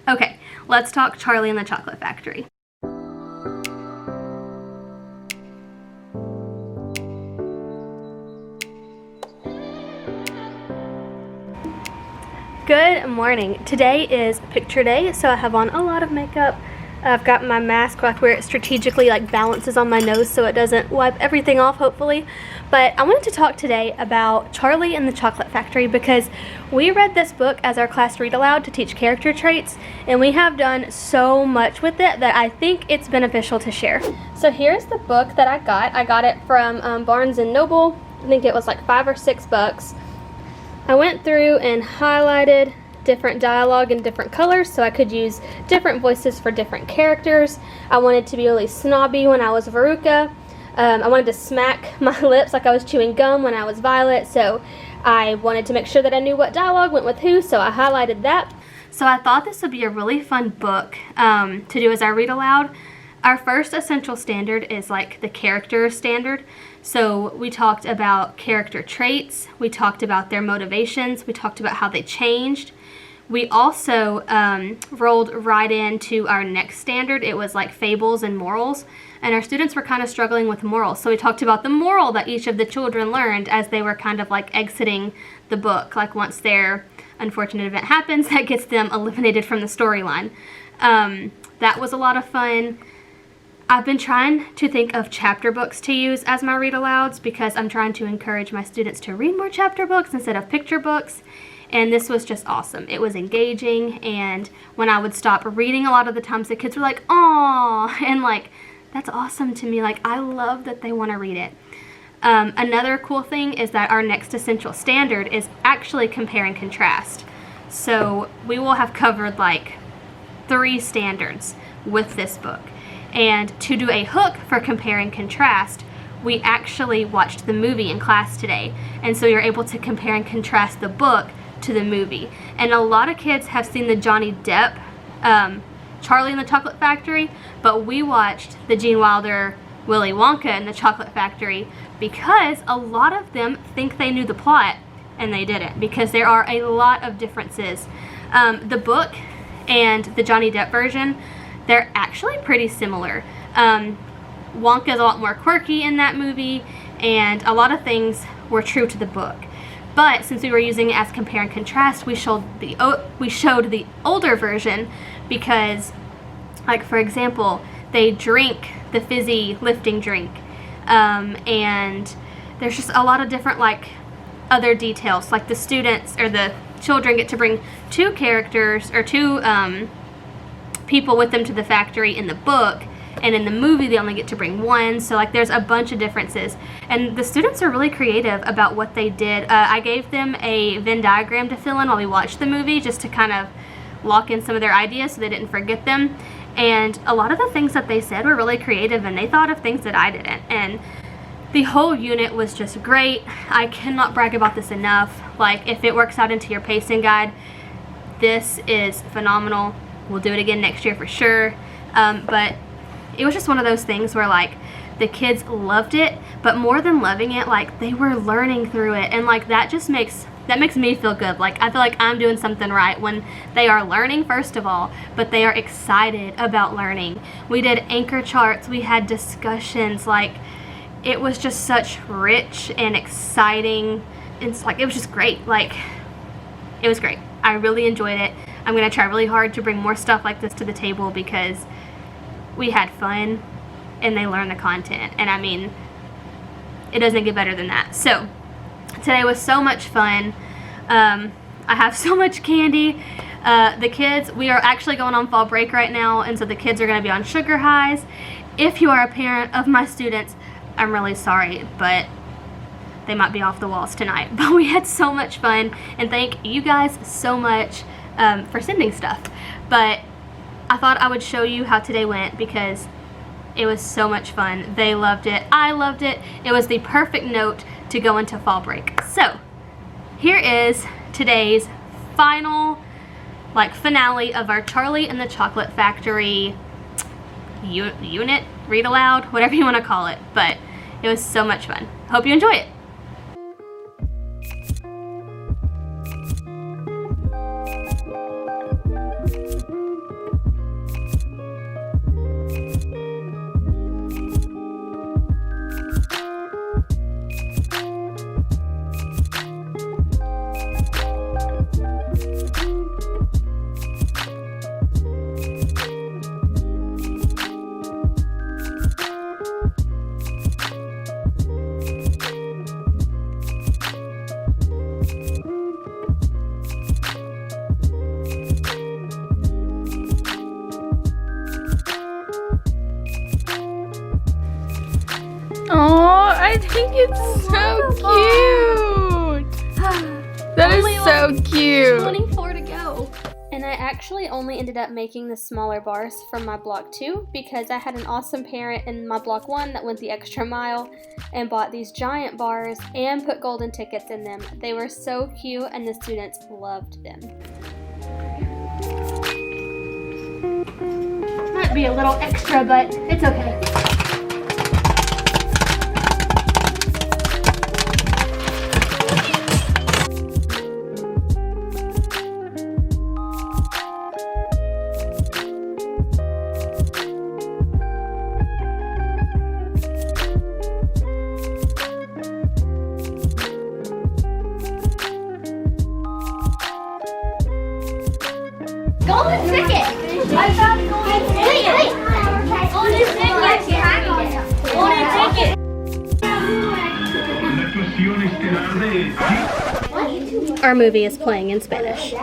Okay, let's talk Charlie and the Chocolate Factory. Good morning. Today is picture day, so I have on a lot of makeup. I've got my mask where it strategically balances on my nose so it doesn't wipe everything off, hopefully. But I wanted to talk today about Charlie and the Chocolate Factory because we read this book as our class read aloud to teach character traits, and we have done so much with it that I think it's beneficial to share. So here's the book that I got. I got it from Barnes & Noble. I think it was like $5 or $6. I went through and highlighted different dialogue in different colors so I could use different voices for different characters. I wanted to be really snobby when I was Veruca. I wanted to smack my lips like I was chewing gum when I was Violet, so I wanted to make sure that I knew what dialogue went with who, so I highlighted that. So I thought this would be a really fun book to do as I read aloud. Our first essential standard is like the character standard. So we talked about character traits, we talked about their motivations, we talked about how they changed. We also rolled right into our next standard. It was like fables and morals, and our students were kind of struggling with morals. So we talked about the moral that each of the children learned as they were kind of like exiting the book. Like once their unfortunate event happens, that gets them eliminated from the storyline. That was a lot of fun. I've been trying to think of chapter books to use as my read alouds because I'm trying to encourage my students to read more chapter books instead of picture books. And this was just awesome. It was engaging, and when I would stop reading, a lot of the times the kids were like, "Aw," and like, that's awesome to me. Like, I love that they want to read it. Another cool thing is that our next essential standard is actually compare and contrast. So we will have covered like 3 standards with this book. And to do a hook for compare and contrast, we actually watched the movie in class today. And so you're able to compare and contrast the book to the movie. And a lot of kids have seen the Johnny Depp Charlie and the Chocolate Factory, but we watched the Gene Wilder Willy Wonka and the Chocolate Factory because a lot of them think they knew the plot and they didn't, because there are a lot of differences. The book and the Johnny Depp version, they're actually pretty similar. Wonka's a lot more quirky in that movie, and a lot of things were true to the book. But since we were using it as compare and contrast, we showed the older version because, like for example, they drink the fizzy lifting drink, and there's just a lot of different like other details. Like the students or the children get to bring 2 characters or 2 people with them to the factory in the book, and in the movie they only get to bring 1. So like there's a bunch of differences, and the students are really creative about what they did. I gave them a Venn diagram to fill in while we watched the movie just to kind of lock in some of their ideas so they didn't forget them. And a lot of the things that they said were really creative, and they thought of things that I didn't. And the whole unit was just great. I cannot brag about this enough. Like, if it works out into your pacing guide, this is phenomenal. We'll do it again next year for sure. But it was just one of those things where like the kids loved it, but more than loving it, like they were learning through it, and like that makes me feel good. Like I feel like I'm doing something right when they are learning, first of all, but they are excited about learning. We did anchor charts, we had discussions, like it was just such rich and exciting. It's like, it was just great. Like, it was great. I really enjoyed it. I'm gonna try really hard to bring more stuff like this to the table because we had fun and they learned the content, and I mean, it doesn't get better than that. So today was so much fun. I have so much candy. The kids, we are actually going on fall break right now, and so the kids are going to be on sugar highs. If you are a parent of my students, I'm really sorry, but they might be off the walls tonight. But we had so much fun, and thank you guys so much for sending stuff. But I thought I would show you how today went because it was so much fun. They loved it. I loved it. It was the perfect note to go into fall break. So here is today's final finale of our Charlie and the Chocolate Factory unit, read aloud, whatever you want to call it. But it was so much fun. Hope you enjoy it. I think it's so cute. That is so cute. 24 to go. And I actually only ended up making the smaller bars from my block 2 because I had an awesome parent in my block 1 that went the extra mile and bought these giant bars and put golden tickets in them. They were so cute and the students loved them. Might be a little extra, but it's okay. Golden ticket! I found a golden ticket! Wait! Golden ticket! Golden ticket! Our movie is playing in Spanish.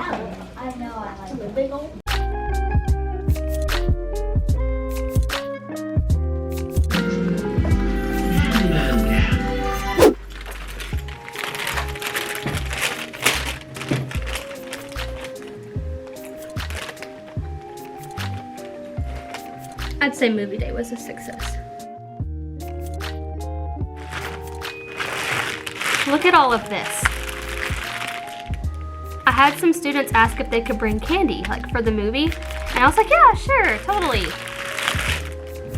I'd say movie day was a success. Look at all of this. I had some students ask if they could bring candy, like for the movie, and I was like, yeah, sure, totally.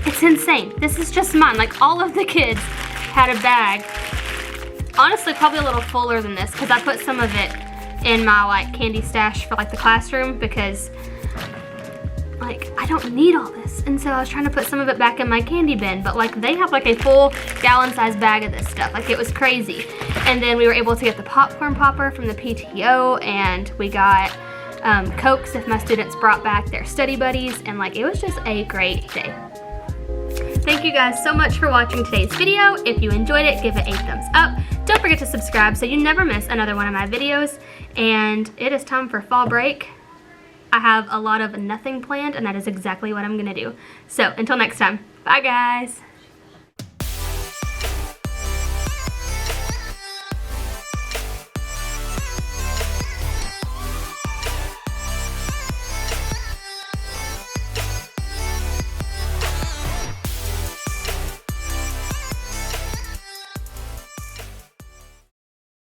It's insane. This is just mine. Like all of the kids had a bag. Honestly, probably a little fuller than this because I put some of it in my like candy stash for like the classroom because like I don't need all this, and so I was trying to put some of it back in my candy bin, but like they have like a full gallon-sized bag of this stuff. Like it was crazy. And then we were able to get the popcorn popper from the PTO, and we got Cokes if my students brought back their study buddies, and like it was just a great day. Thank you guys so much for watching today's video. If you enjoyed it, give it a thumbs up. Don't forget to subscribe so you never miss another one of my videos. And it is time for fall break. I have a lot of nothing planned, and that is exactly what I'm gonna do. So until next time, bye guys.